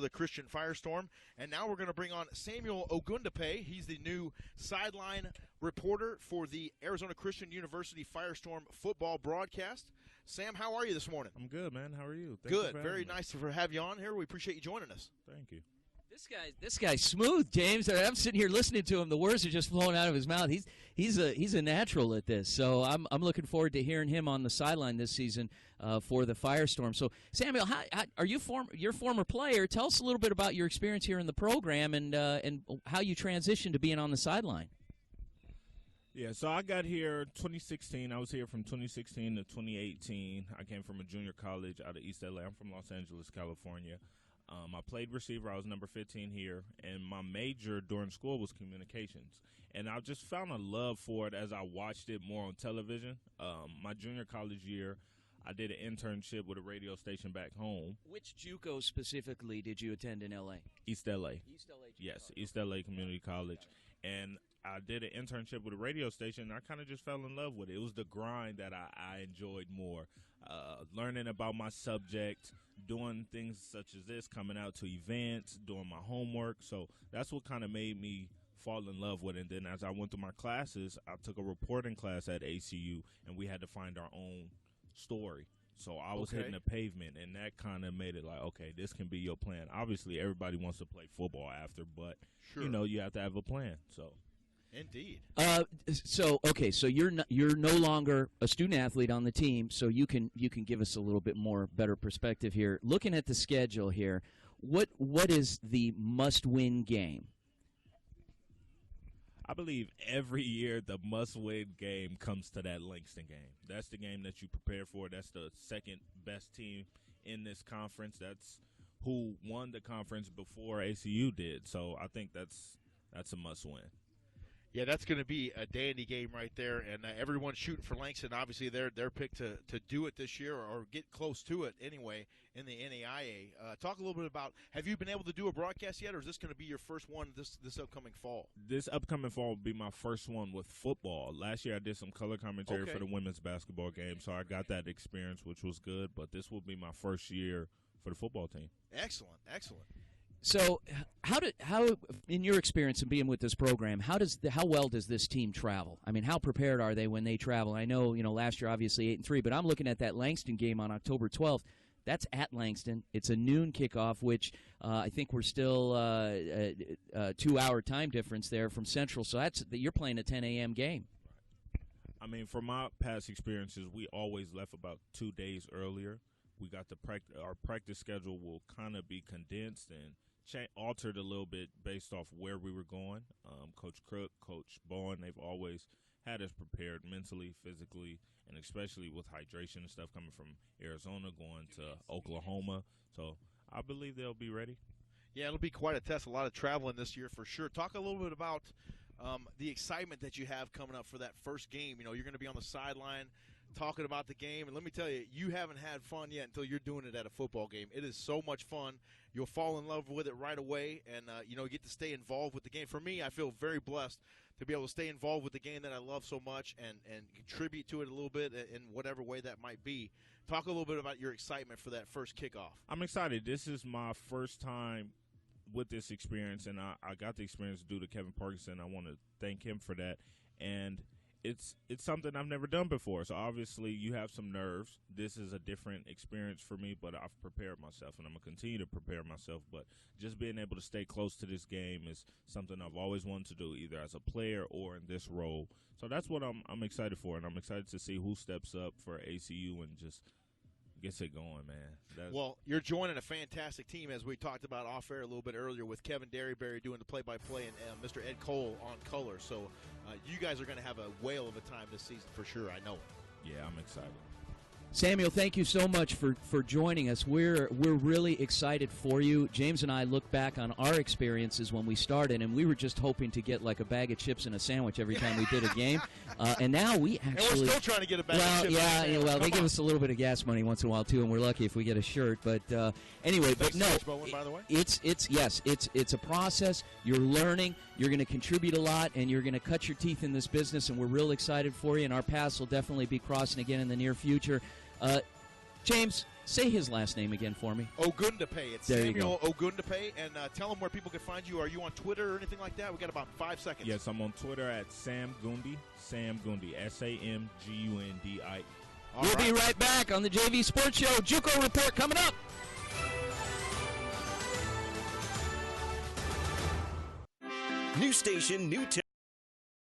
the Christian Firestorm. And now we're going to bring on Samuel Ogundipe. He's the new sideline reporter for the Arizona Christian University Firestorm football broadcast. Sam, how are you this morning? I'm good, man. How are you? Good. Very nice to have you on here. We appreciate you joining us. Thank you. This guy's smooth, James. I'm sitting here listening to him. The words are just flowing out of his mouth. He's a natural at this. So I'm looking forward to hearing him on the sideline this season for the Firestorm. So Samuel, how are you? You're a former player. Tell us a little bit about your experience here in the program and how you transitioned to being on the sideline. Yeah, so I got here 2016. I was here from 2016 to 2018. I came from a junior college out of East LA. I'm from Los Angeles, California. I played receiver. I was number 15 here, and my major during school was communications. And I just found a love for it as I watched it more on television. My junior college year, I did an internship with a radio station back home. Which JUCO specifically did you attend in L.A.? East L.A. East L.A. Yes, East L.A. Community College. And I did an internship with a radio station, and I kind of just fell in love with it. It was the grind that I enjoyed more, learning about my subject, doing things such as this, coming out to events, doing my homework. So that's what kind of made me fall in love with it. And then as I went through my classes, I took a reporting class at ACU, and we had to find our own story. So I was hitting the pavement, and that kind of made it like, okay, this can be your plan. Obviously, everybody wants to play football after, but, you know, you have to have a plan. So. Indeed. So you're no longer a student athlete on the team, so you can give us a little bit more better perspective here. Looking at the schedule here, what is the must-win game? I believe every year the must-win game comes to that Langston game. That's the game that you prepare for. That's the second best team in this conference. That's who won the conference before ACU did. So I think that's a must-win. Yeah, that's going to be a dandy game right there, and everyone's shooting for Langston. Obviously, they're picked to do it this year or get close to it anyway in the NAIA. Talk a little bit about, have you been able to do a broadcast yet, or is this going to be your first one this upcoming fall? This upcoming fall will be my first one with football. Last year I did some color commentary for the women's basketball game, so I got that experience, which was good, but this will be my first year for the football team. Excellent. So, how in your experience in being with this program, how well does this team travel? I mean, how prepared are they when they travel? I know, last year obviously 8-3, but I'm looking at that Langston game on October 12th. That's at Langston. It's a noon kickoff, which I think we're still a 2-hour time difference there from Central. So you're playing a 10 a.m. game. I mean, from my past experiences, we always left about 2 days earlier. We got our practice schedule will kind of be condensed and altered a little bit based off where we were going. Coach Crook, Coach Bowen, they've always had us prepared mentally, physically, and especially with hydration and stuff coming from Arizona going to Oklahoma. So I believe they'll be ready. Yeah, it'll be quite a test. A lot of traveling this year for sure. Talk a little bit about the excitement that you have coming up for that first game. You're going to be on the sideline talking about the game, and let me tell you, you haven't had fun yet until you're doing it at a football game. It is so much fun. You'll fall in love with it right away, and you get to stay involved with the game. For me, I feel very blessed to be able to stay involved with the game that I love so much and contribute to it a little bit in whatever way that might be. Talk a little bit about your excitement for that first kickoff. I'm excited. This is my first time with this experience, and I got the experience due to Kevin Parkinson. I want to thank him for that, and it's something I've never done before. So obviously you have some nerves. This is a different experience for me, but I've prepared myself, and I'm going to continue to prepare myself. But just being able to stay close to this game is something I've always wanted to do, either as a player or in this role. So that's what I'm excited for, and I'm excited to see who steps up for ACU and just gets it going, man. Well, you're joining a fantastic team, as we talked about off air a little bit earlier, with Kevin Derryberry doing the play-by-play and Mr. Ed Cole on color. So you guys are going to have a whale of a time this season for sure. I know it. Yeah, I'm excited. Samuel, thank you so much for joining us. We're really excited for you. James and I look back on our experiences when we started, and we were just hoping to get like a bag of chips and a sandwich every time we did a game. And now we actually— And we're still trying to get a bag of chips. Well, they give us a little bit of gas money once in a while too, and we're lucky if we get a shirt. But anyway, but no, by the way. It's a process. You're learning. You're going to contribute a lot, and you're going to cut your teeth in this business. And we're real excited for you. And our paths will definitely be crossing again in the near future. James, Say his last name again for me. Ogundipe. It's There you Samuel Ogundipe. And tell them where people can find you. Are you on Twitter or anything like that? We got about 5 seconds. Yes, I'm on Twitter at Sam Gundi, SamGundi, SamGundi. We'll be right back on the JV Sports Show. JUCO Report coming up. New station, new